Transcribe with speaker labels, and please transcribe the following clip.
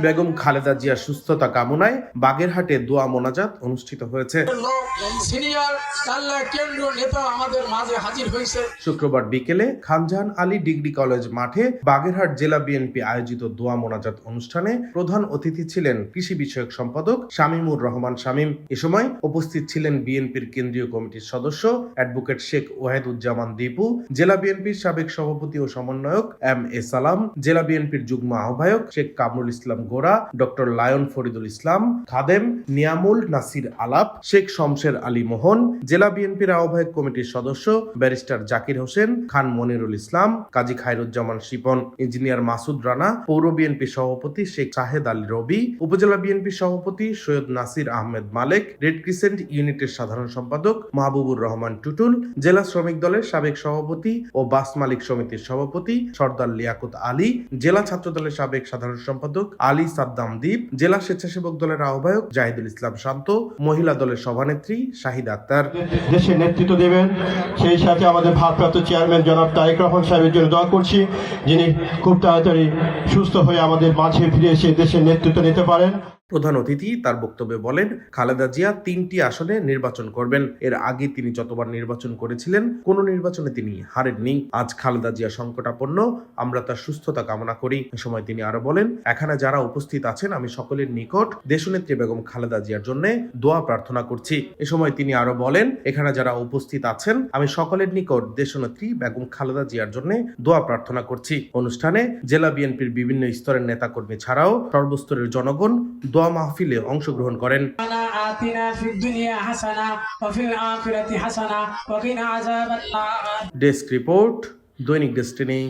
Speaker 1: বেগম খালেদা জিয়ার সুস্থতা কামনায় বাগেরহাটে দোয়া মোনাজাত অনুষ্ঠিত হয়েছে। শুক্রবার বিকেলে খানজাহান আলী ডিগ্রি কলেজ মাঠে বাগেরহাট জেলা বিএনপি আয়োজিত দোয়া মোনাজাত অনুষ্ঠানে প্রধান অতিথি ছিলেন কৃষি বিষয়ক সম্পাদক শামীমুর রহমান শামীম। এ সময় উপস্থিত ছিলেন বিএনপির কেন্দ্রীয় কমিটির সদস্য অ্যাডভোকেট শেখ ওয়াহিদুজ্জামান দীপু, জেলা বিএনপির সাবেক সভাপতি ও সমন্বয়ক এম এ সালাম, জেলা বিএনপির যুগ্ম আহ্বায়ক শেখ কামরুল ইসলাম গোরা, ডক্টর লায়ন ফরিদুল ইসলাম খাদেম, নিয়ামুল নাসির আলাপ, শেখ শমশের আলী মোহন, জেলা বিএনপির আহ্বায়ক কমিটির সদস্য ব্যারিস্টার জাকির হোসেন, খান মনিরুল ইসলাম, কাজী খায়রুজ্জামান শিপন, ইঞ্জিনিয়ার মাসুদ রানা, পৌর বিএনপি সভাপতি শেখ শাহেদ আলী রবি, উপজেলা বিএনপি সভাপতি সৈয়দ নাসির আহমেদ মালেক, রেড ক্রিসেন্ট ইউনিটের সাধারণ সম্পাদক মাহবুবুর রহমান টুটুল, জেলা শ্রমিক দলের সাবেক সভাপতি ও বাস মালিক সমিতির সভাপতি সর্দার লিয়াকত আলী, জেলা ছাত্র দলের সাবেক সাধারণ সম্পাদক আলী সাদ্দাম দ্বীপ, জেলা স্বেচ্ছাসেবক দলের আহ্বায়ক জাহিদুল ইসলাম শান্ত, মহিলা দলের সভানেত্রী শাহিদা আক্তার।
Speaker 2: দেশের নেতৃত্ব দেবেন, সেই সাথে আমাদের ভারপ্রাপ্ত চেয়ারম্যান জনাব তারেক রহমান সাহেবের জন্য দোয়া করছি, যিনি খুব তাড়াতাড়ি সুস্থ হয়ে আমাদের মাঝে ফিরে এসে দেশের নেতৃত্ব নিতে পারেন।
Speaker 1: প্রধান অতিথি তার বক্তব্যে বলেন, খালেদা জিয়া 3টি আসনে নির্বাচন করবেন। এর আগে তিনি যতবার নির্বাচন করেছিলেন কোনো নির্বাচনে তিনি হারেননি। আজ খালেদা জিয়া সংকটাপন্ন, আমরা তার সুস্থতা কামনা করি। এ সময় তিনি আরো বলেন, এখানে যারা উপস্থিত আছেন আমি সকলের নিকট দেশনেত্রী বেগম খালেদা জিয়ার জন্য দোয়া প্রার্থনা করছি। এ সময় তিনি আরো বলেন, এখানে যারা উপস্থিত আছেন আমি সকলের নিকট দেশনেত্রী বেগম খালেদা জিয়ার জন্য দোয়া প্রার্থনা করছি। অনুষ্ঠানে জেলা বিএনপির বিভিন্ন স্তরের নেতাকর্মী ছাড়াও সর্বস্তরের জনগণ দোয়া মাহফিলে অংশগ্রহণ করেন। ডেস্ক রিপোর্ট, দৈনিক ডেস্টিনি।